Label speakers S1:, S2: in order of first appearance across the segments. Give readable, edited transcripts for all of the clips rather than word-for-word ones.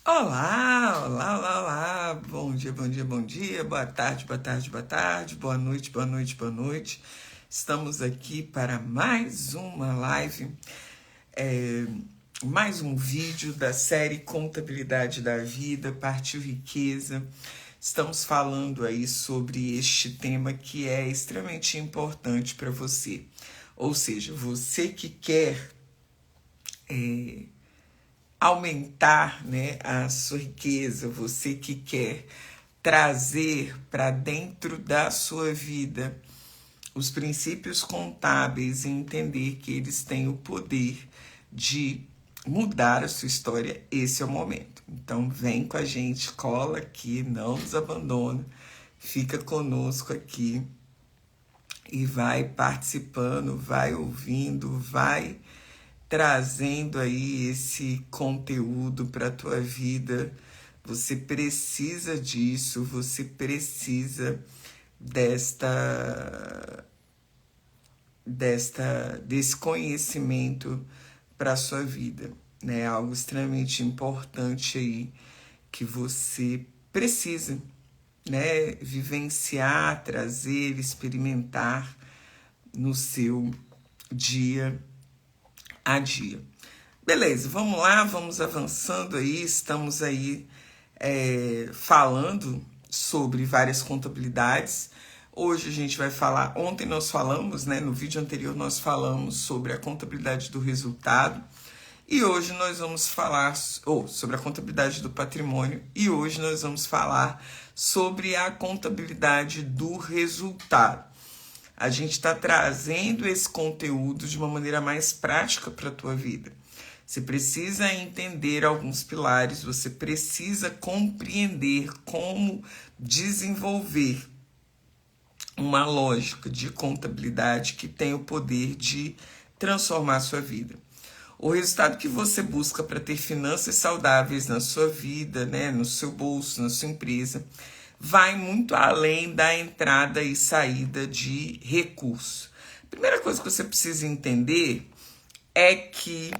S1: Olá, olá, olá, olá. Bom dia, bom dia, bom dia. Boa tarde, boa tarde, boa tarde. Boa noite, boa noite, boa noite. Estamos aqui para mais uma live, é, mais um vídeo da série Contabilidade da Vida, Partiu Riqueza. Estamos falando aí sobre este tema que é extremamente importante para você. Ou seja, você que quer aumentar, né, a sua riqueza, você que quer trazer para dentro da sua vida os princípios contábeis e entender que eles têm o poder de mudar a sua história, esse é o momento. Então vem com a gente, cola aqui, não nos abandona, fica conosco aqui e vai participando, vai ouvindo, vai trazendo aí esse conteúdo para a tua vida. Você precisa disso, você precisa desse conhecimento para a sua vida, né? Algo extremamente importante aí que você precisa, né? Vivenciar, trazer, experimentar no seu dia a dia. Beleza, vamos lá, vamos avançando aí, estamos aí falando sobre várias contabilidades. Hoje a gente vai falar, ontem nós falamos, né, no vídeo anterior nós falamos sobre a contabilidade do resultado e hoje nós vamos falar sobre a contabilidade do patrimônio e hoje nós vamos falar sobre a contabilidade do resultado. A gente está trazendo esse conteúdo de uma maneira mais prática para a tua vida. Você precisa entender alguns pilares, você precisa compreender como desenvolver uma lógica de contabilidade que tem o poder de transformar a sua vida. O resultado que você busca para ter finanças saudáveis na sua vida, né, no seu bolso, na sua empresa, vai muito além da entrada e saída de recursos. A primeira coisa que você precisa entender é que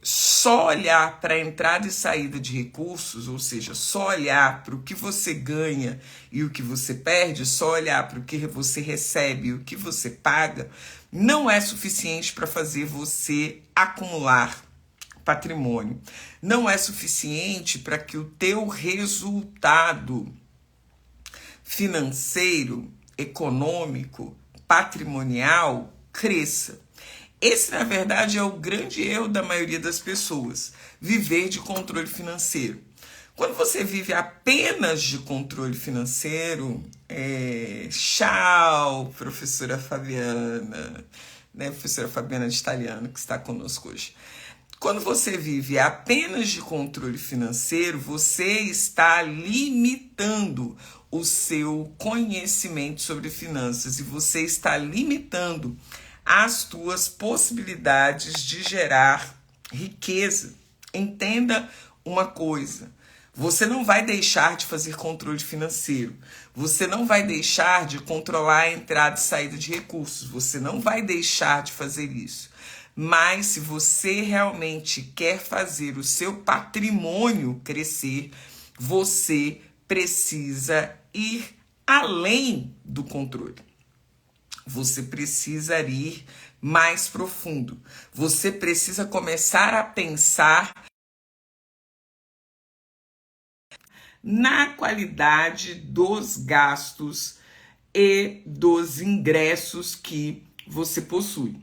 S1: só olhar para a entrada e saída de recursos, ou seja, só olhar para o que você ganha e o que você perde, só olhar para o que você recebe e o que você paga, não é suficiente para fazer você acumular patrimônio. Não é suficiente para que o teu resultado financeiro, econômico, patrimonial cresça. Esse, na verdade, é o grande erro da maioria das pessoas, viver de controle financeiro. Quando você vive apenas de controle financeiro, tchau, professora Fabiana, né, professora Fabiana de italiano que está conosco hoje. Quando você vive apenas de controle financeiro, você está limitando o seu conhecimento sobre finanças e você está limitando as tuas possibilidades de gerar riqueza. Entenda uma coisa, você não vai deixar de fazer controle financeiro, você não vai deixar de controlar a entrada e saída de recursos, você não vai deixar de fazer isso. Mas se você realmente quer fazer o seu patrimônio crescer, você precisa ir além do controle. Você precisa ir mais profundo. Você precisa começar a pensar na qualidade dos gastos e dos ingressos que você possui.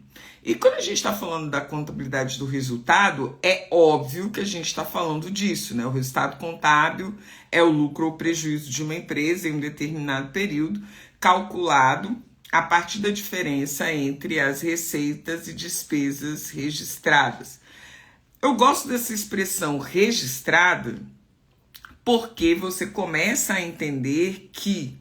S1: E quando a gente está falando da contabilidade do resultado, é óbvio que a gente está falando disso, né? O resultado contábil é o lucro ou prejuízo de uma empresa em um determinado período, calculado a partir da diferença entre as receitas e despesas registradas. Eu gosto dessa expressão registrada porque você começa a entender que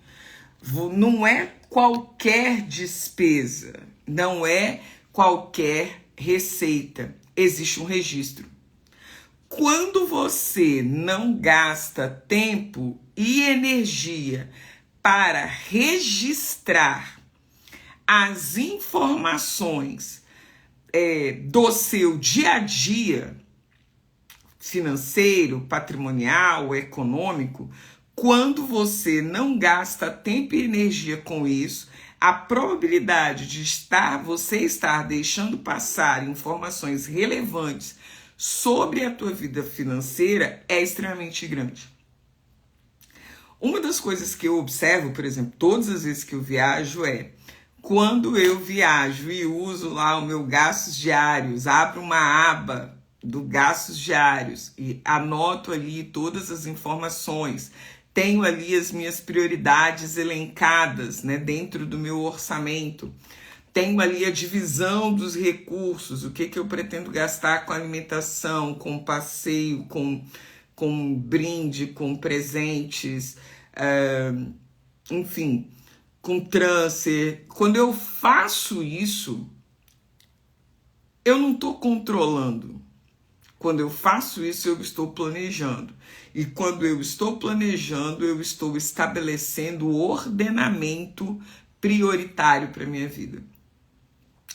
S1: não é qualquer despesa, não é qualquer receita, existe um registro. Quando você não gasta tempo e energia para registrar as informações do seu dia a dia, financeiro, patrimonial, econômico, quando você não gasta tempo e energia com isso, a probabilidade de você estar deixando passar informações relevantes sobre a tua vida financeira é extremamente grande. Uma das coisas que eu observo, por exemplo, todas as vezes que eu viajo quando eu viajo e uso lá os meus gastos diários, abro uma aba do gastos diários e anoto ali todas as informações, tenho ali as minhas prioridades elencadas, né, dentro do meu orçamento, tenho ali a divisão dos recursos, o que eu pretendo gastar com alimentação, com passeio, com brinde, com presentes, enfim, com transfer. Quando eu faço isso, eu não estou controlando. Quando eu faço isso, eu estou planejando. E quando eu estou planejando, eu estou estabelecendo o ordenamento prioritário para a minha vida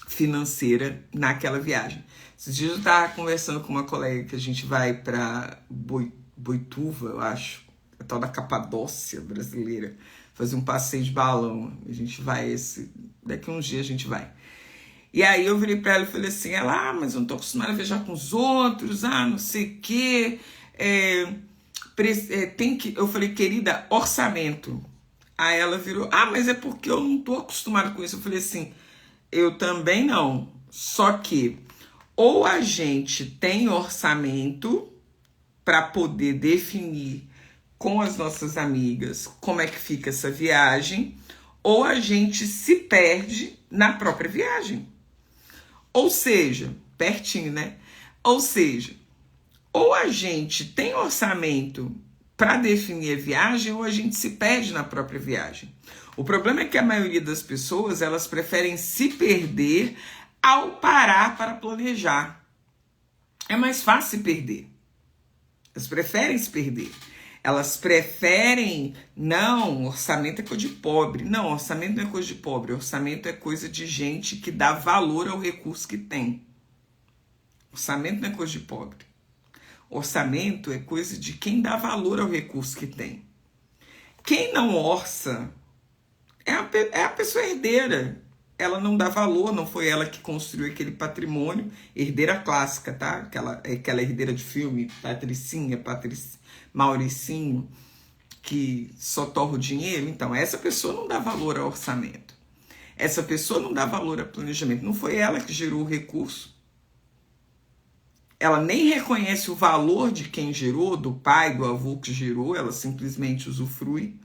S1: financeira naquela viagem. Esses dias eu estava conversando com uma colega que a gente vai para Boituva, eu acho, a tal da Capadócia brasileira, fazer um passeio de balão. A gente vai daqui a uns dias a gente vai. E aí eu virei para ela e falei assim, mas eu não tô acostumada a viajar com os outros, não sei o quê. Eu falei, querida, orçamento. Aí ela virou, mas é porque eu não tô acostumada com isso. Eu falei assim, eu também não. Só que ou a gente tem orçamento para poder definir com as nossas amigas como é que fica essa viagem, ou a gente se perde na própria viagem. Ou seja, pertinho, né? Ou seja, ou a gente tem orçamento para definir a viagem, ou a gente se perde na própria viagem. O problema é que a maioria das pessoas, elas preferem se perder ao parar para planejar. É mais fácil se perder. Elas preferem se perder. Elas preferem, não, orçamento é coisa de pobre. Não, orçamento não é coisa de pobre. Orçamento é coisa de gente que dá valor ao recurso que tem. Orçamento não é coisa de pobre. Orçamento é coisa de quem dá valor ao recurso que tem. Quem não orça é a pessoa herdeira. Ela não dá valor, não foi ela que construiu aquele patrimônio. Herdeira clássica, tá? Aquela herdeira de filme, Patricinha, Mauricinho, que só torra o dinheiro. Então, essa pessoa não dá valor ao orçamento. Essa pessoa não dá valor ao planejamento. Não foi ela que gerou o recurso. Ela nem reconhece o valor de quem gerou, do pai, do avô que gerou, ela simplesmente usufrui.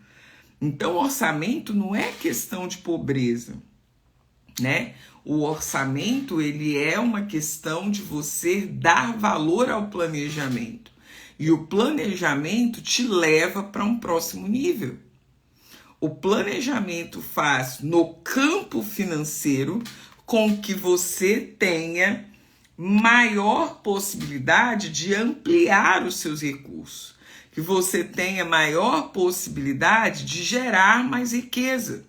S1: Então, orçamento não é questão de pobreza, né? O orçamento, ele é uma questão de você dar valor ao planejamento. E o planejamento te leva para um próximo nível. O planejamento faz no campo financeiro com que você tenha maior possibilidade de ampliar os seus recursos, que você tenha maior possibilidade de gerar mais riqueza.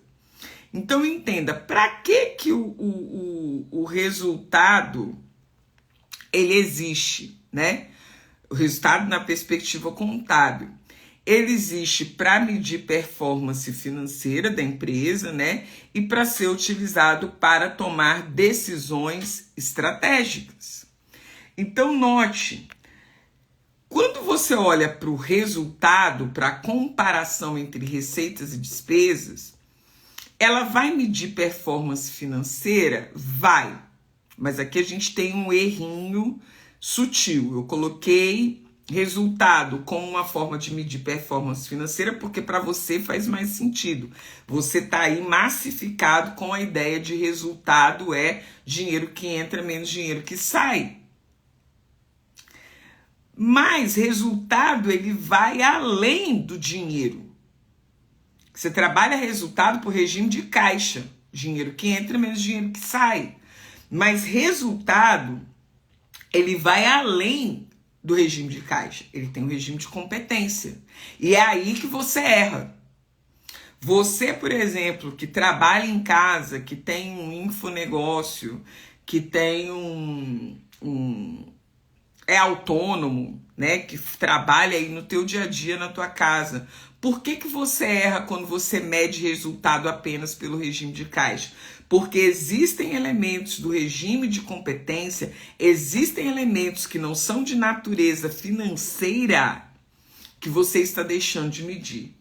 S1: Então entenda, para que o resultado ele existe, né? O resultado na perspectiva contábil. Ele existe para medir performance financeira da empresa, né? E para ser utilizado para tomar decisões estratégicas. Então, note, quando você olha para o resultado, para a comparação entre receitas e despesas, ela vai medir performance financeira? Vai. Mas aqui a gente tem um errinho sutil. Eu coloquei resultado como uma forma de medir performance financeira porque para você faz mais sentido. Você está aí massificado com a ideia de resultado é dinheiro que entra menos dinheiro que sai. Mas resultado ele vai além do dinheiro. Você trabalha resultado por regime de caixa. Dinheiro que entra menos dinheiro que sai. Mas resultado ele vai além do regime de caixa. Ele tem um regime de competência. E é aí que você erra. Você, por exemplo, que trabalha em casa, que tem um infonegócio, que tem é autônomo, né, que trabalha aí no teu dia a dia, na tua casa. Por que você erra quando você mede resultado apenas pelo regime de caixa? Porque existem elementos do regime de competência, existem elementos que não são de natureza financeira que você está deixando de medir.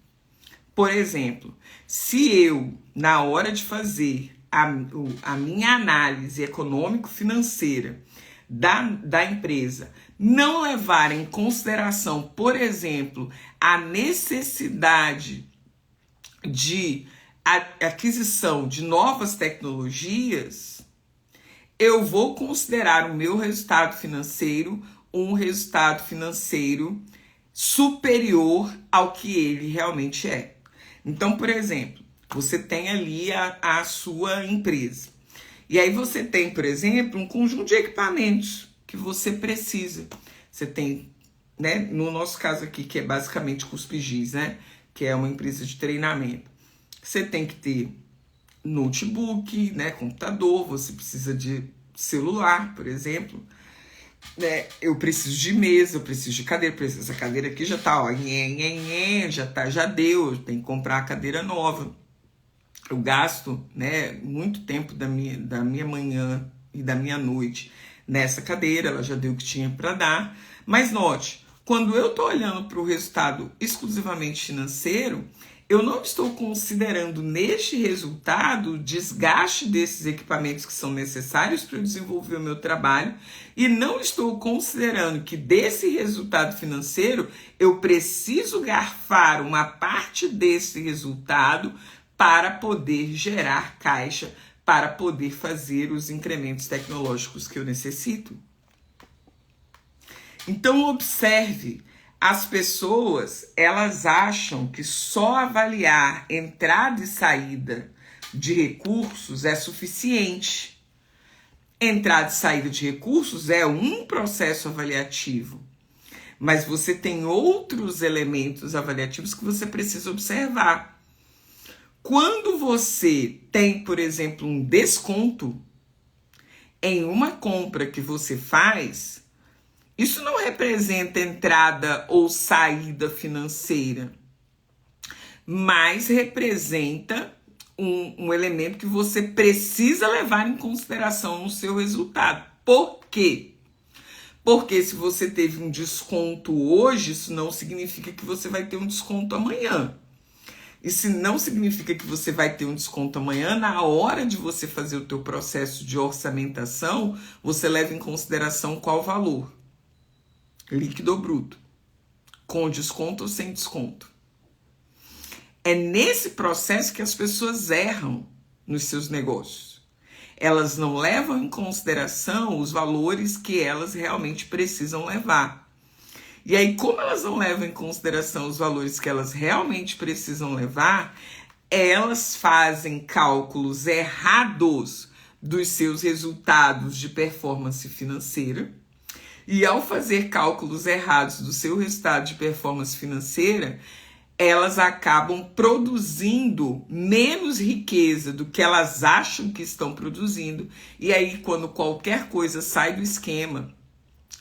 S1: Por exemplo, se eu, na hora de fazer a minha análise econômico-financeira da empresa, não levar em consideração, por exemplo, a necessidade de aquisição de novas tecnologias, eu vou considerar o meu resultado financeiro um resultado financeiro superior ao que ele realmente é. Então, por exemplo, você tem ali a sua empresa. E aí você tem, por exemplo, um conjunto de equipamentos que você precisa. Você tem, né, no nosso caso aqui, que é basicamente Cuspigis, né, que é uma empresa de treinamento. Você tem que ter notebook, né, computador, você precisa de celular, por exemplo. Eu preciso de mesa, eu preciso de cadeira, essa cadeira aqui já tá, ó, já deu, eu tenho que comprar a cadeira nova. Eu gasto, né, muito tempo da minha manhã e da minha noite nessa cadeira, ela já deu o que tinha para dar. Mas note, quando eu estou olhando para o resultado exclusivamente financeiro, eu não estou considerando neste resultado o desgaste desses equipamentos que são necessários para eu desenvolver o meu trabalho e não estou considerando que desse resultado financeiro eu preciso garfar uma parte desse resultado para poder gerar caixa, para poder fazer os incrementos tecnológicos que eu necessito. Então observe, as pessoas, elas acham que só avaliar entrada e saída de recursos é suficiente. Entrada e saída de recursos é um processo avaliativo, mas você tem outros elementos avaliativos que você precisa observar. Quando você tem, por exemplo, um desconto em uma compra que você faz, isso não representa entrada ou saída financeira, mas representa um elemento que você precisa levar em consideração no seu resultado. Por quê? Porque se você teve um desconto hoje, isso não significa que você vai ter um desconto amanhã. E se não significa que você vai ter um desconto amanhã, na hora de você fazer o teu processo de orçamentação, você leva em consideração qual valor. Líquido ou bruto. Com desconto ou sem desconto. É nesse processo que as pessoas erram nos seus negócios. Elas não levam em consideração os valores que elas realmente precisam levar. E aí, como elas não levam em consideração os valores que elas realmente precisam levar, elas fazem cálculos errados dos seus resultados de performance financeira. E ao fazer cálculos errados do seu resultado de performance financeira, elas acabam produzindo menos riqueza do que elas acham que estão produzindo. E aí, quando qualquer coisa sai do esquema,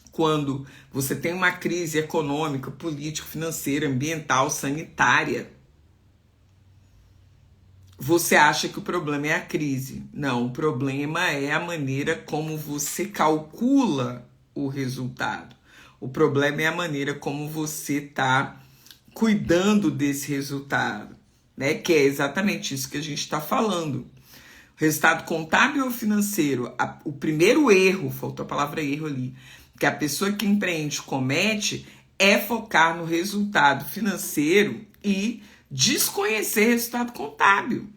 S1: quando você tem uma crise econômica, política, financeira, ambiental, sanitária, você acha que o problema é a crise. Não, o problema é a maneira como você calcula o resultado. O problema é a maneira como você está cuidando desse resultado, né? Que é exatamente isso que a gente está falando. Resultado contábil ou financeiro, o primeiro erro, faltou a palavra erro ali, que a pessoa que empreende comete é focar no resultado financeiro e desconhecer resultado contábil.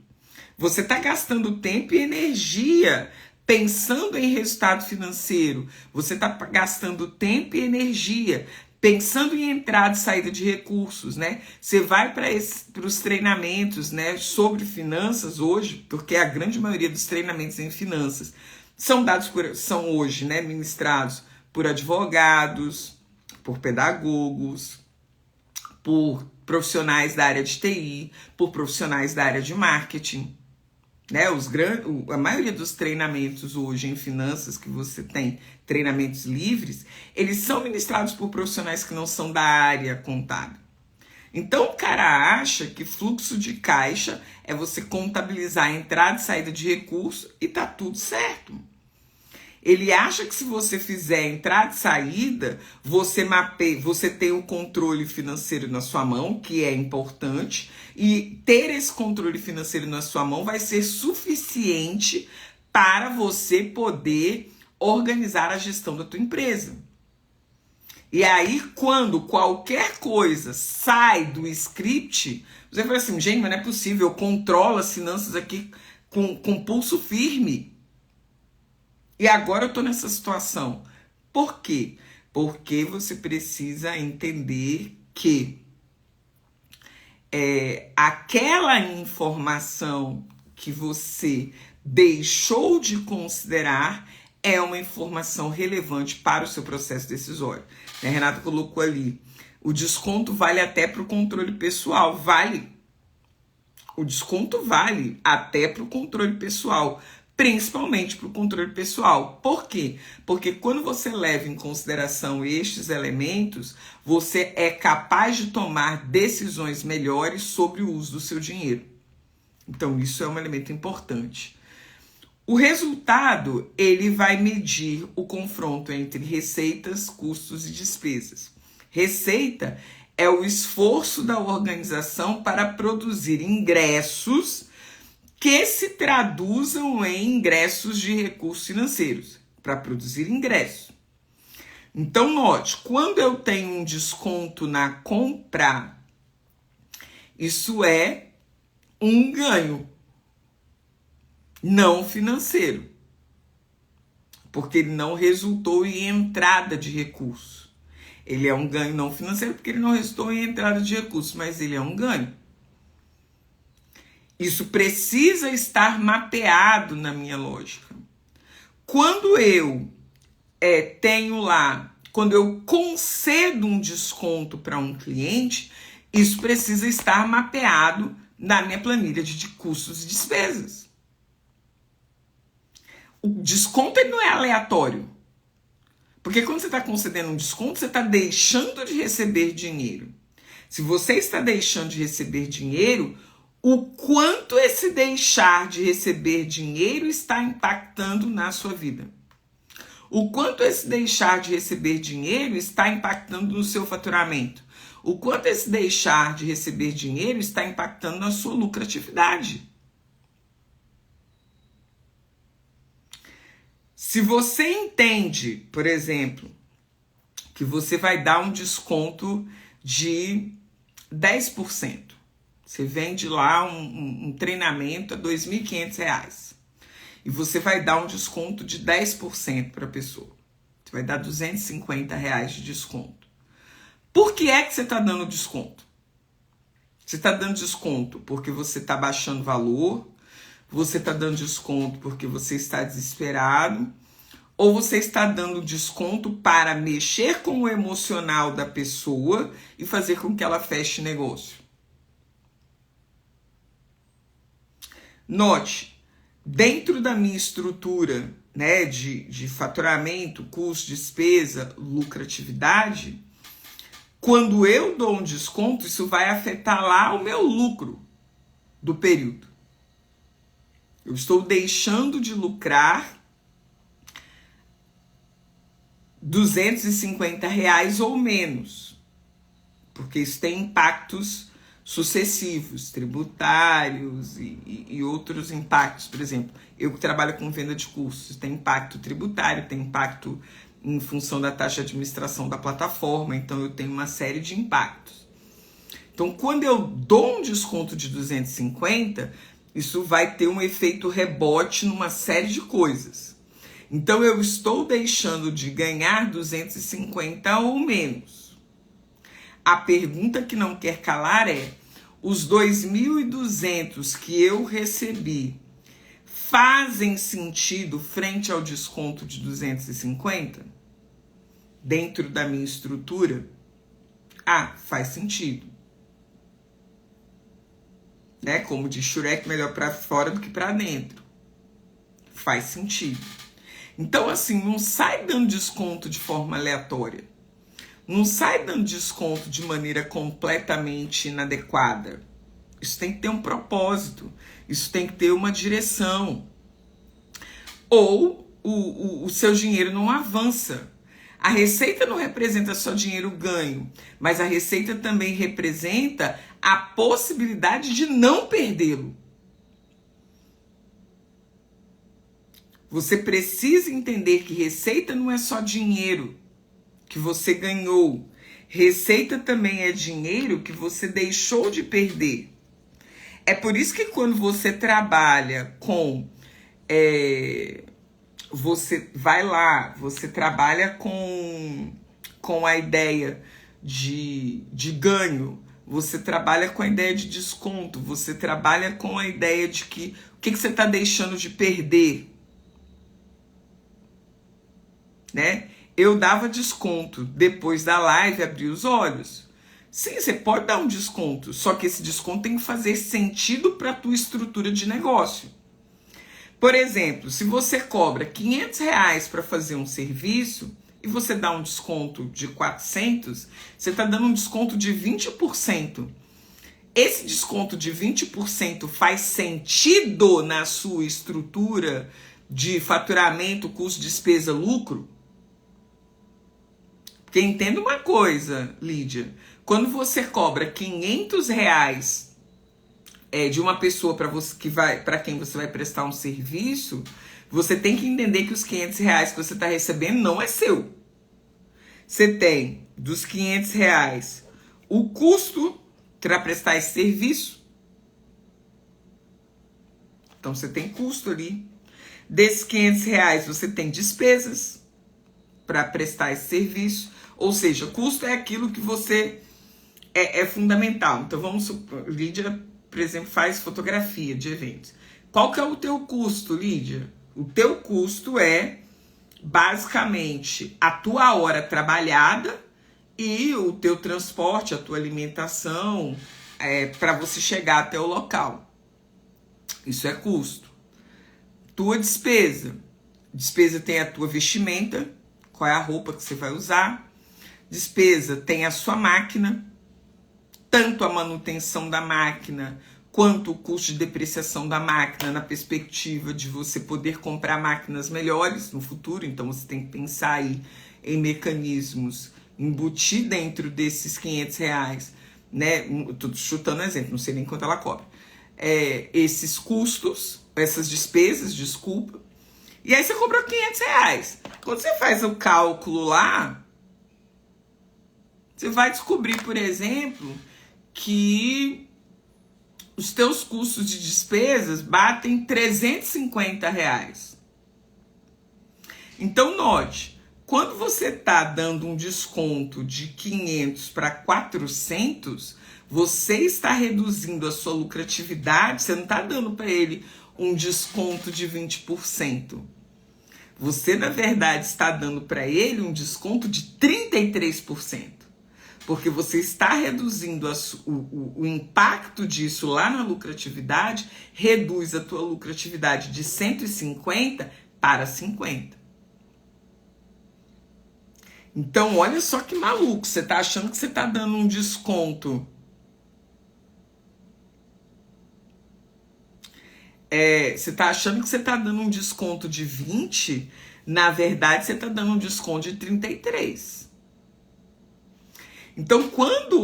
S1: Você está gastando tempo e energia pensando em resultado financeiro. Você está gastando tempo e energia pensando em entrada e saída de recursos, né? Você vai para os treinamentos, né, sobre finanças hoje, porque a grande maioria dos treinamentos em finanças são hoje, né, ministrados por advogados, por pedagogos, por profissionais da área de TI, por profissionais da área de marketing. né? A maioria dos treinamentos hoje em finanças que você tem, treinamentos livres, eles são ministrados por profissionais que não são da área contábil. Então o cara acha que fluxo de caixa é você contabilizar a entrada e saída de recurso e tá tudo certo. Ele acha que se você fizer entrada e saída, você tem o controle financeiro na sua mão, que é importante, e ter esse controle financeiro na sua mão vai ser suficiente para você poder organizar a gestão da tua empresa. E aí, quando qualquer coisa sai do script, você fala assim, gente, mas não é possível, eu controlo as finanças aqui com pulso firme. E agora eu tô nessa situação. Por quê? Porque você precisa entender que aquela informação que você deixou de considerar é uma informação relevante para o seu processo decisório. A Renata colocou ali, o desconto vale até para o controle pessoal. Vale. O desconto vale até para o controle pessoal. Principalmente para o controle pessoal. Por quê? Porque quando você leva em consideração estes elementos, você é capaz de tomar decisões melhores sobre o uso do seu dinheiro. Então, isso é um elemento importante. O resultado, ele vai medir o confronto entre receitas, custos e despesas. Receita é o esforço da organização para produzir ingressos que se traduzam em ingressos de recursos financeiros, para produzir ingresso. Então, note, quando eu tenho um desconto na compra, isso é um ganho não financeiro, porque ele não resultou em entrada de recurso. Ele é um ganho não financeiro porque ele não resultou em entrada de recurso, mas ele é um ganho. Isso precisa estar mapeado na minha lógica. Quando eu tenho lá, quando eu concedo um desconto para um cliente, isso precisa estar mapeado na minha planilha de custos e despesas. O desconto ele não é aleatório. Porque quando você está concedendo um desconto, você está deixando de receber dinheiro. Se você está deixando de receber dinheiro, o quanto esse deixar de receber dinheiro está impactando na sua vida. O quanto esse deixar de receber dinheiro está impactando no seu faturamento. O quanto esse deixar de receber dinheiro está impactando na sua lucratividade. Se você entende, por exemplo, que você vai dar um desconto de 10%. Você vende lá um treinamento a R$ 2.500 e você vai dar um desconto de 10% para a pessoa. Você vai dar R$ 250 de desconto. Por que é que você está dando desconto? Você está dando desconto porque você está baixando valor, você está dando desconto porque você está desesperado, ou você está dando desconto para mexer com o emocional da pessoa e fazer com que ela feche negócio. Note, dentro da minha estrutura, né, de faturamento, custo, despesa, lucratividade, quando eu dou um desconto, isso vai afetar lá o meu lucro do período. Eu estou deixando de lucrar R$ 250 ou menos, porque isso tem impactos sucessivos, tributários e outros impactos. Por exemplo, eu que trabalho com venda de cursos, tem impacto tributário, tem impacto em função da taxa de administração da plataforma, então eu tenho uma série de impactos. Então, quando eu dou um desconto de 250, isso vai ter um efeito rebote numa série de coisas. Então, eu estou deixando de ganhar 250 ou menos. A pergunta que não quer calar é: os 2.200 que eu recebi fazem sentido frente ao desconto de 250? Dentro da minha estrutura? Ah, faz sentido. né? Como diz Shrek, melhor para fora do que para dentro. Faz sentido. Então, assim, não sai dando desconto de forma aleatória. Não sai dando desconto de maneira completamente inadequada. Isso tem que ter um propósito. Isso tem que ter uma direção. Ou o seu dinheiro não avança. A receita não representa só dinheiro ganho, mas a receita também representa a possibilidade de não perdê-lo. Você precisa entender que receita não é só dinheiro que você ganhou. Receita também é dinheiro que você deixou de perder. É por isso que quando você trabalha com... você vai lá, você trabalha com a ideia de ganho, você trabalha com a ideia de desconto, você trabalha com a ideia de que o que você está deixando de perder, né? Eu dava desconto, depois da live abri os olhos. Sim, você pode dar um desconto, só que esse desconto tem que fazer sentido para a tua estrutura de negócio. Por exemplo, se você cobra R$500 para fazer um serviço e você dá um desconto de 400, você está dando um desconto de 20%. Esse desconto de 20% faz sentido na sua estrutura de faturamento, custo, despesa, lucro? Porque entenda uma coisa, Lídia, quando você cobra R$500 de uma pessoa para quem você vai prestar um serviço, você tem que entender que os R$500 que você está recebendo não é seu. Você tem dos R$500 o custo para prestar esse serviço. Então você tem custo ali. Desses R$500 você tem despesas para prestar esse serviço. Ou seja, custo é aquilo que você é fundamental. Então vamos supor, Lídia, por exemplo, faz fotografia de eventos. Qual que é o teu custo, Lídia? O teu custo é basicamente a tua hora trabalhada e o teu transporte, a tua alimentação, para você chegar até o local. Isso é custo. Tua despesa. Despesa tem a tua vestimenta, qual é a roupa que você vai usar. Despesa tem a sua máquina, tanto a manutenção da máquina quanto o custo de depreciação da máquina na perspectiva de você poder comprar máquinas melhores no futuro. Então você tem que pensar aí em mecanismos, embutir dentro desses R$500, né? Estou chutando exemplo, não sei nem quanto ela cobra. Esses custos, essas despesas, desculpa. E aí você cobrou R$500. Quando você faz o cálculo lá, você vai descobrir, por exemplo, que os teus custos de despesas batem R$350. Então, note, quando você está dando um desconto de 500 para 400, você está reduzindo a sua lucratividade, você não está dando para ele um desconto de 20%. Você, na verdade, está dando para ele um desconto de 33%. Porque você está reduzindo o impacto disso lá na lucratividade, reduz a tua lucratividade de 150 para 50. Então, olha só que maluco, você está achando que você está dando um desconto. Você está achando que você está dando um desconto de 20, na verdade você está dando um desconto de 33. Então, quando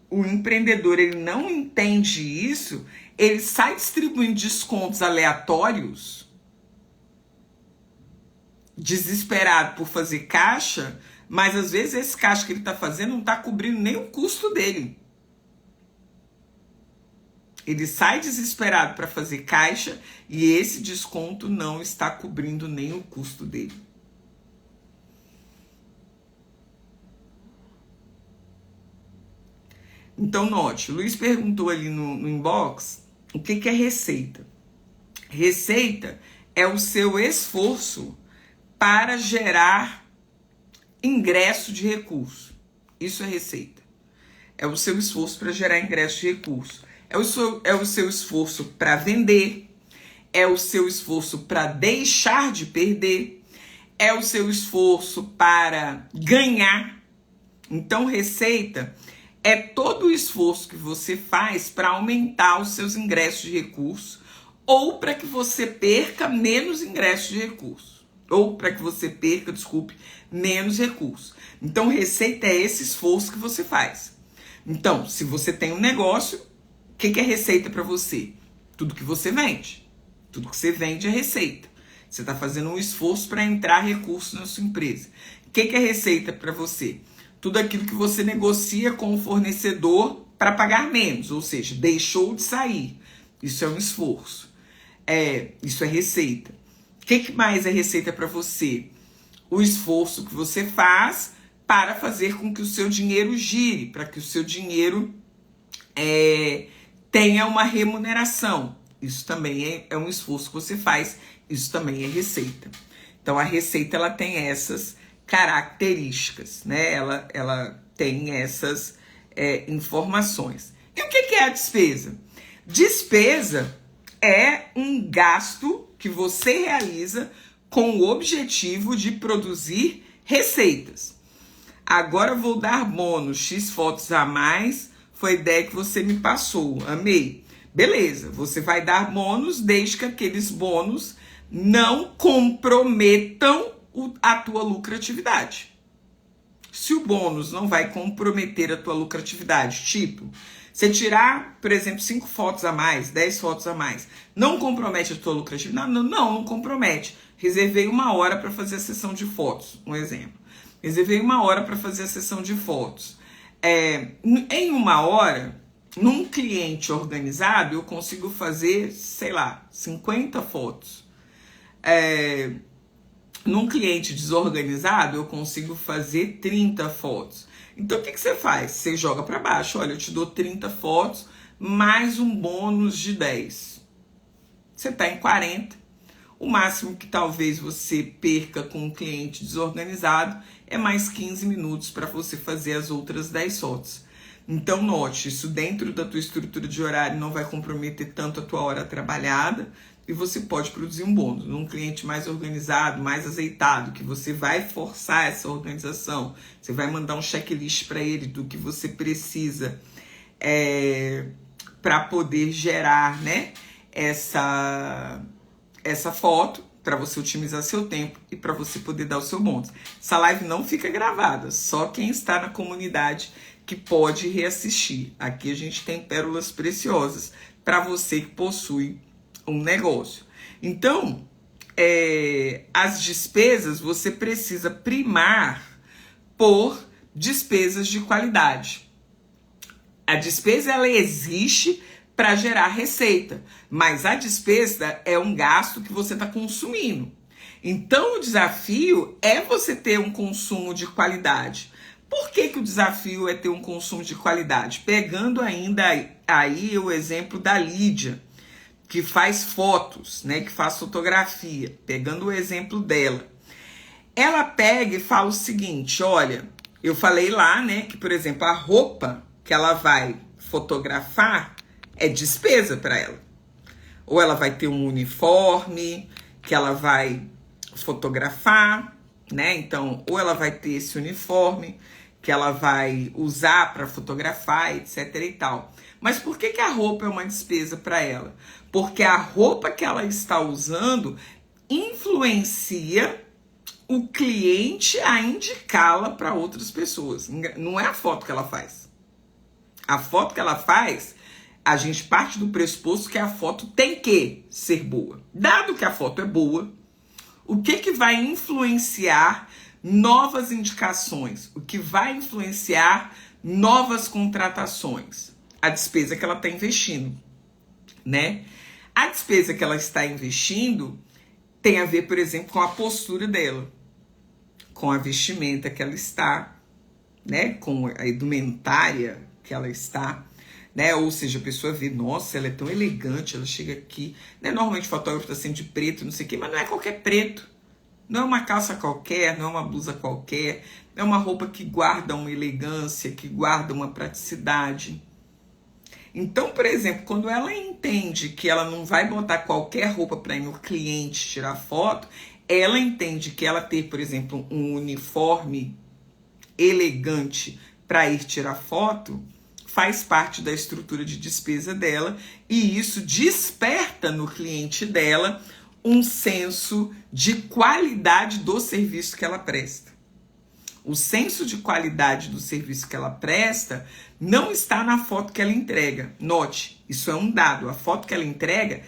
S1: o empreendedor ele não entende isso, ele sai distribuindo descontos aleatórios, desesperado por fazer caixa, mas às vezes esse caixa que ele está fazendo não está cobrindo nem o custo dele. Ele sai desesperado para fazer caixa e esse desconto não está cobrindo nem o custo dele. Então, note, o Luiz perguntou ali no inbox o que é receita. Receita é o seu esforço para gerar ingresso de recurso. Isso é receita. É o seu esforço para gerar ingresso de recurso. É o seu esforço para vender, é o seu esforço para deixar de perder, é o seu esforço para ganhar. Então, receita é todo o esforço que você faz para aumentar os seus ingressos de recursos ou para que você perca menos ingressos de recursos. Ou para que você perca, menos recursos. Então, receita é esse esforço que você faz. Então, se você tem um negócio, o que é receita para você? Tudo que você vende. Tudo que você vende é receita. Você está fazendo um esforço para entrar recursos na sua empresa. O que é receita para você? Tudo aquilo que você negocia com o fornecedor para pagar menos, ou seja, deixou de sair. Isso é um esforço. Isso é receita. O que mais é receita para você? O esforço que você faz para fazer com que o seu dinheiro gire, para que o seu dinheiro tenha uma remuneração. Isso também é um esforço que você faz, isso também é receita. Então, a receita ela tem essas características, né? Ela tem essas informações. E o que é a despesa? Despesa é um gasto que você realiza com o objetivo de produzir receitas. Agora vou dar bônus, X fotos a mais, foi a ideia que você me passou, amei. Beleza, você vai dar bônus desde que aqueles bônus não comprometam a tua lucratividade. Se o bônus não vai comprometer a tua lucratividade, tipo, você tirar, por exemplo, 5 fotos a mais, 10 fotos a mais, não compromete a tua lucratividade? Não compromete. Reservei 1 hora para fazer a sessão de fotos, um exemplo. Reservei 1 hora para fazer a sessão de fotos. Em 1 hora, num cliente organizado, eu consigo fazer, sei lá, 50 fotos. Num cliente desorganizado, eu consigo fazer 30 fotos. Então, o que você faz? Você joga para baixo. Olha, eu te dou 30 fotos, mais um bônus de 10. Você está em 40. O máximo que talvez você perca com um cliente desorganizado é mais 15 minutos para você fazer as outras 10 fotos. Então, note, isso dentro da tua estrutura de horário não vai comprometer tanto a tua hora trabalhada e você pode produzir um bônus. Num cliente mais organizado, mais azeitado, que você vai forçar essa organização, você vai mandar um checklist para ele do que você precisa para poder gerar, né, essa foto, para você otimizar seu tempo e para você poder dar o seu bônus. Essa live não fica gravada, só quem está na comunidade que pode reassistir. Aqui a gente tem pérolas preciosas para você que possui um negócio. Então, as despesas você precisa primar por despesas de qualidade. A despesa ela existe para gerar receita, mas a despesa é um gasto que você está consumindo. Então, o desafio é você ter um consumo de qualidade. Por que o desafio é ter um consumo de qualidade? Pegando ainda aí o exemplo da Lídia, que faz fotos, né, que faz fotografia, pegando o exemplo dela. Ela pega e fala o seguinte, olha, eu falei lá, né, que, por exemplo, a roupa que ela vai fotografar é despesa para ela. Ou ela vai ter um uniforme que ela vai fotografar, né? Então, ou ela vai ter esse uniforme que ela vai usar para fotografar, etc e tal. Mas por que a roupa é uma despesa para ela? Porque a roupa que ela está usando influencia o cliente a indicá-la para outras pessoas. Não é a foto que ela faz. A foto que ela faz, a gente parte do pressuposto que a foto tem que ser boa. Dado que a foto é boa, o que vai influenciar novas indicações? O que vai influenciar novas contratações? A despesa que ela está investindo, né? A despesa que ela está investindo tem a ver, por exemplo, com a postura dela, com a vestimenta que ela está, né? Com a indumentária que ela está, né? Ou seja, a pessoa vê, nossa, ela é tão elegante, ela chega aqui, né? Normalmente o fotógrafo está sempre de preto, não sei o quê, mas não é qualquer preto. Não é uma calça qualquer, não é uma blusa qualquer, é uma roupa que guarda uma elegância, que guarda uma praticidade. Então, por exemplo, quando ela entende que ela não vai botar qualquer roupa para ir no cliente tirar foto, ela entende que ela ter, por exemplo, um uniforme elegante para ir tirar foto faz parte da estrutura de despesa dela, e isso desperta no cliente dela um senso de qualidade do serviço que ela presta. O senso de qualidade do serviço que ela presta não está na foto que ela entrega. Note, isso é um dado. A foto que ela entrega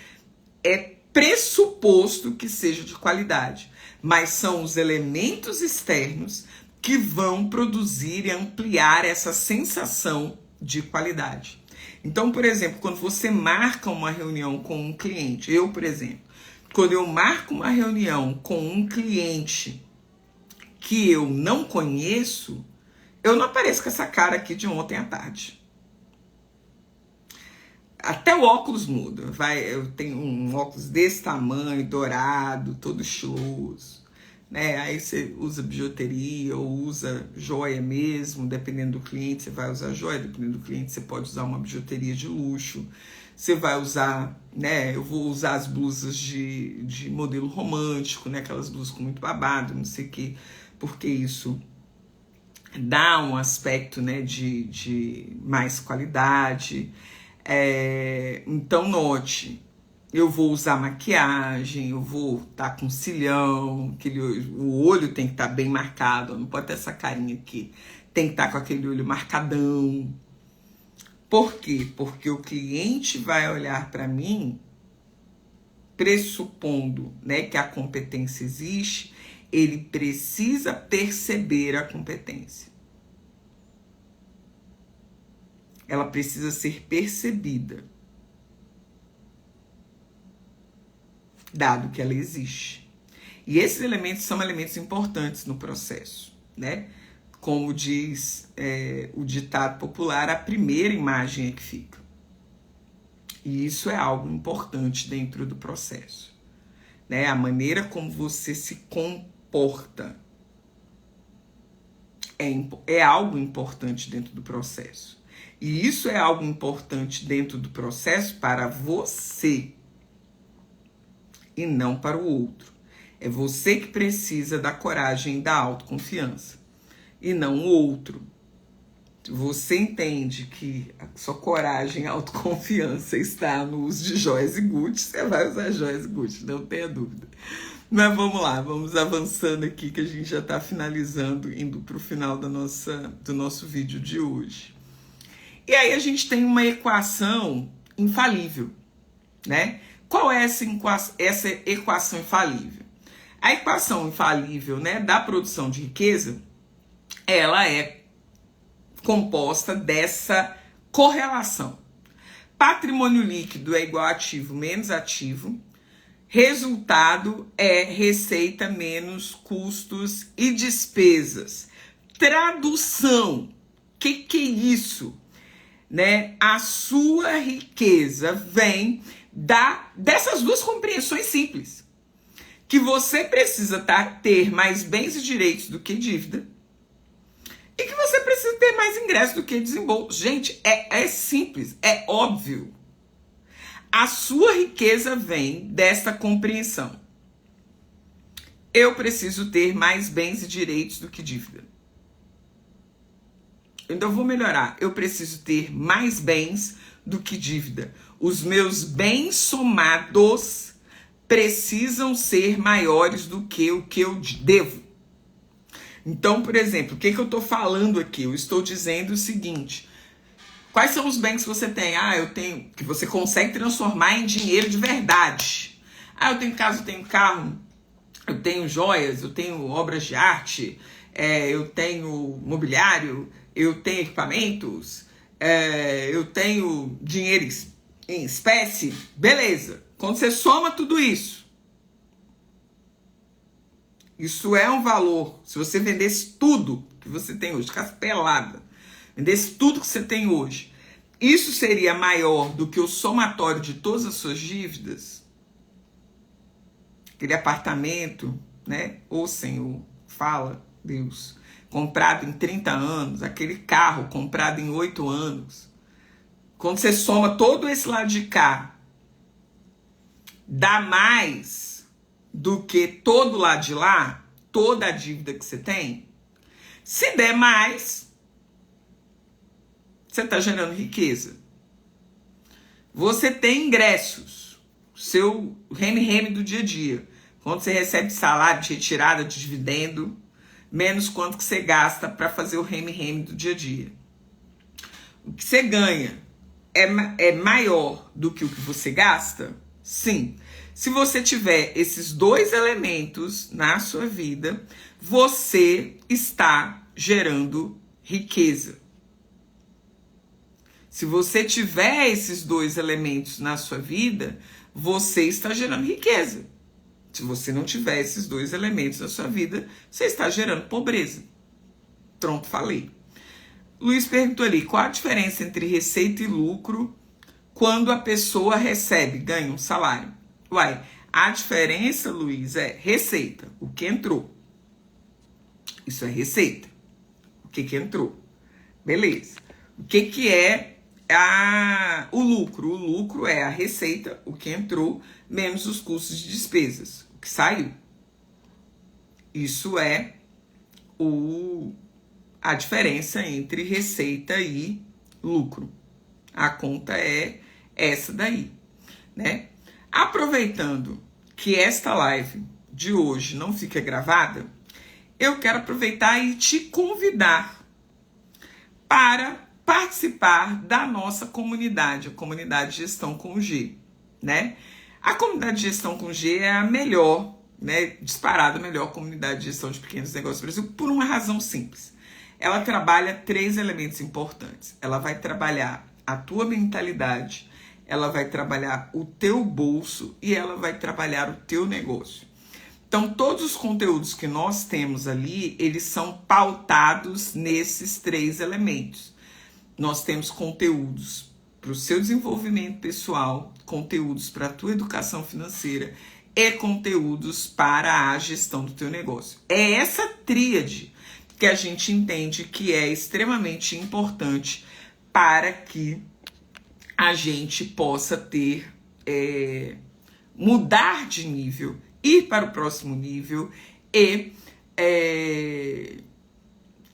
S1: é pressuposto que seja de qualidade, mas são os elementos externos que vão produzir e ampliar essa sensação de qualidade. Então, por exemplo, quando você marca uma reunião com um cliente, eu, por exemplo, quando eu marco uma reunião com um cliente que eu não conheço, eu não apareço com essa cara aqui de ontem à tarde. Até o óculos muda. Eu tenho um óculos desse tamanho, dourado, todo estiloso, né? Aí você usa bijuteria ou usa joia mesmo, dependendo do cliente você vai usar joia, dependendo do cliente você pode usar uma bijuteria de luxo. Você vai usar, né? Eu vou usar as blusas de modelo romântico, né? Aquelas blusas com muito babado, não sei o quê, porque isso dá um aspecto, né, de mais qualidade. Então, note, eu vou usar maquiagem, eu vou estar com cilhão, o olho tem que estar bem marcado, não pode ter essa carinha aqui, tem que estar com aquele olho marcadão. Por quê? Porque o cliente vai olhar para mim, pressupondo, né, que a competência existe, ele precisa perceber a competência. Ela precisa ser percebida, dado que ela existe. E esses elementos são elementos importantes no processo, né? Como diz o ditado popular, a primeira imagem é que fica. E isso é algo importante dentro do processo, né? A maneira como você se comporta é algo importante dentro do processo. E isso é algo importante dentro do processo para você e não para o outro. É você que precisa da coragem e da autoconfiança e não o outro. Se você entende que a sua coragem e autoconfiança está no uso de joias e Gucci, você vai usar joias e Gucci, não tenha dúvida. Mas vamos lá, vamos avançando aqui que a gente já está finalizando, indo para o final do nosso vídeo de hoje. E aí a gente tem uma equação infalível, né? Qual é essa equação infalível? A equação infalível, né, da produção de riqueza, ela é composta dessa correlação. Patrimônio líquido é igual a ativo menos ativo. Resultado é receita menos custos e despesas. Tradução. Que é isso? Né? A sua riqueza vem dessas duas compreensões simples. Que você precisa ter mais bens e direitos do que dívida. E que você precisa ter mais ingresso do que desembolso. Gente, é simples, é óbvio. A sua riqueza vem dessa compreensão. Eu preciso ter mais bens e direitos do que dívida. Então, eu vou melhorar. Eu preciso ter mais bens do que dívida. Os meus bens somados precisam ser maiores do que o que eu devo. Então, por exemplo, o que eu estou falando aqui? Eu estou dizendo o seguinte: quais são os bens que você tem? Eu tenho, que você consegue transformar em dinheiro de verdade. Eu tenho casa, eu tenho carro, eu tenho joias, eu tenho obras de arte, eu tenho mobiliário, eu tenho equipamentos, eu tenho dinheiro em espécie. Beleza. Quando você soma tudo isso, isso é um valor. Se você vendesse tudo que você tem hoje, ficasse pelada, vendesse tudo que você tem hoje, isso seria maior do que o somatório de todas as suas dívidas? Aquele apartamento, né? Ô Senhor, fala, Deus, comprado em 30 anos, aquele carro comprado em 8 anos, Quando você soma todo esse lado de cá, dá mais do que todo lado de lá, toda a dívida que você tem. Se der mais, você está gerando riqueza. Você tem ingressos, seu reme-reme do dia a dia. Quando você recebe salário de retirada de dividendo, menos quanto que você gasta para fazer o reme-reme do dia a dia. O que você ganha é maior do que o que você gasta? Sim. Se você tiver esses dois elementos na sua vida, você está gerando riqueza. Se você tiver esses dois elementos na sua vida, você está gerando riqueza. Se você não tiver esses dois elementos na sua vida, você está gerando pobreza. Pronto, falei. Luiz perguntou ali, qual a diferença entre receita e lucro quando a pessoa recebe, ganha um salário? Uai, a diferença, Luiz, é receita, o que entrou. Isso é receita, o que entrou. Beleza. O que é o lucro? O lucro é a receita, o que entrou, menos os custos de despesas, o que saiu. Isso é a diferença entre receita e lucro. A conta é essa daí, né? Aproveitando que esta live de hoje não fica gravada, eu quero aproveitar e te convidar para participar da nossa comunidade, a comunidade Gestão com G, né? A comunidade Gestão com G é a melhor, né, disparada, a melhor comunidade de gestão de pequenos negócios do Brasil, por uma razão simples. Ela trabalha 3 elementos importantes. Ela vai trabalhar a tua mentalidade, ela vai trabalhar o teu bolso e ela vai trabalhar o teu negócio. Então, todos os conteúdos que nós temos ali, eles são pautados nesses 3 elementos. Nós temos conteúdos para o seu desenvolvimento pessoal, conteúdos para a tua educação financeira e conteúdos para a gestão do teu negócio. É essa tríade que a gente entende que é extremamente importante para que a gente possa ter, mudar de nível, ir para o próximo nível e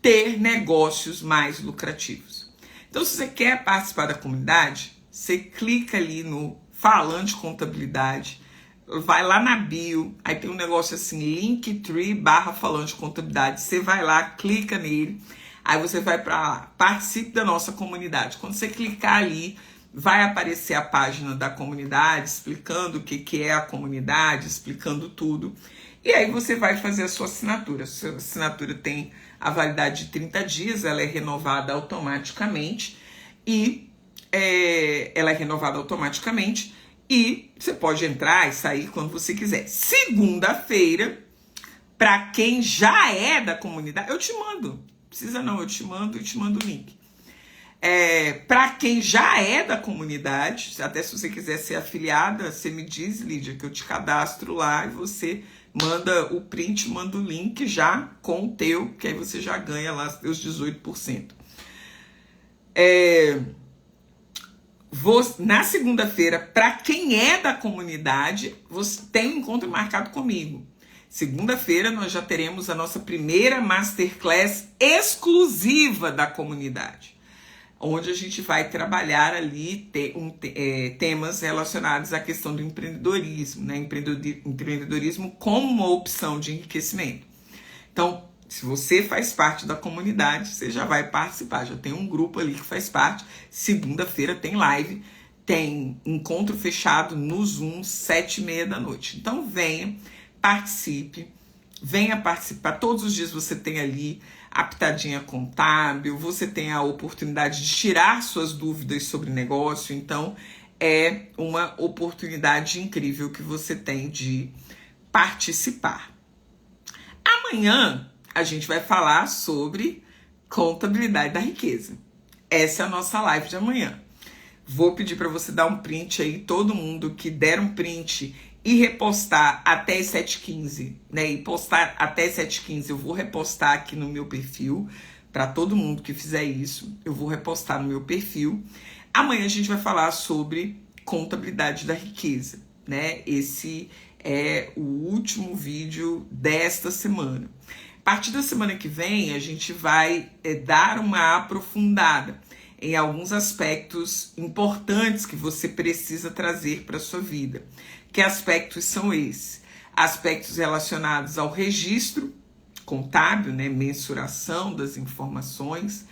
S1: ter negócios mais lucrativos. Então, se você quer participar da comunidade, você clica ali no Falando de Contabilidade, vai lá na bio, aí tem um negócio assim, Linktree/Falando de Contabilidade, você vai lá, clica nele, aí você vai para lá, participe da nossa comunidade. Quando você clicar ali, vai aparecer a página da comunidade, explicando o que é a comunidade, explicando tudo. E aí você vai fazer a sua assinatura. A sua assinatura tem a validade de 30 dias, ela é renovada automaticamente. E você pode entrar e sair quando você quiser. Segunda-feira, para quem já é da comunidade, eu te mando. Precisa não, eu te mando o link. Para quem já é da comunidade, até se você quiser ser afiliada, você me diz, Lídia, que eu te cadastro lá e você manda o print, manda o link já com o teu, que aí você já ganha lá os 18%. Na segunda-feira, para quem é da comunidade, você tem um encontro marcado comigo. Segunda-feira nós já teremos a nossa primeira Masterclass exclusiva da comunidade, onde a gente vai trabalhar ali temas relacionados à questão do empreendedorismo, né? Empreendedorismo como uma opção de enriquecimento. Então, se você faz parte da comunidade, você já vai participar. Já tem um grupo ali que faz parte. Segunda-feira tem live, tem encontro fechado no Zoom, 7h30 da noite. Então, venha participar. Todos os dias você tem ali a pitadinha contábil, você tem a oportunidade de tirar suas dúvidas sobre negócio. Então, é uma oportunidade incrível que você tem de participar. Amanhã, a gente vai falar sobre contabilidade da riqueza. Essa é a nossa live de amanhã. Vou pedir para você dar um print aí, todo mundo que der um print e repostar até as 7h15, né? E postar até as 7h15, eu vou repostar aqui no meu perfil. Para todo mundo que fizer isso, eu vou repostar no meu perfil. Amanhã a gente vai falar sobre contabilidade da riqueza, né? Esse é o último vídeo desta semana. A partir da semana que vem, a gente vai dar uma aprofundada em alguns aspectos importantes que você precisa trazer para a sua vida. Que aspectos são esses? Aspectos relacionados ao registro contábil, né? Mensuração das informações,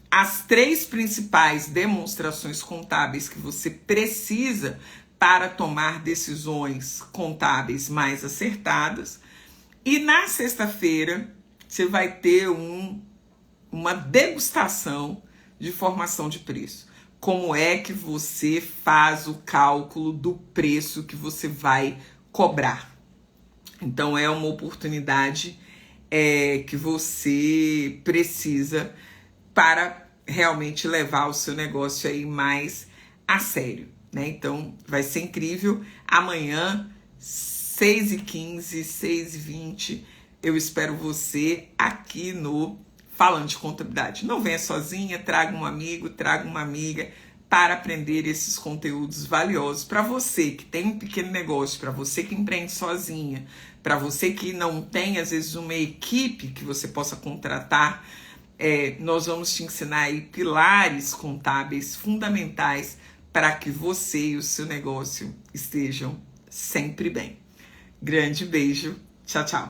S1: as 3 principais demonstrações contábeis que você precisa para tomar decisões contábeis mais acertadas. E na sexta-feira você vai ter uma degustação de formação de preço. Como é que você faz o cálculo do preço que você vai cobrar? Então é uma oportunidade que você precisa para realmente levar o seu negócio aí mais a sério, né? Então vai ser incrível. Amanhã, 6h15, 6h20, eu espero você aqui no Falando de Contabilidade. Não venha sozinha, traga um amigo, traga uma amiga para aprender esses conteúdos valiosos para você que tem um pequeno negócio, para você que empreende sozinha, para você que não tem, às vezes, uma equipe que você possa contratar. Nós vamos te ensinar aí pilares contábeis fundamentais para que você e o seu negócio estejam sempre bem. Grande beijo. Tchau, tchau.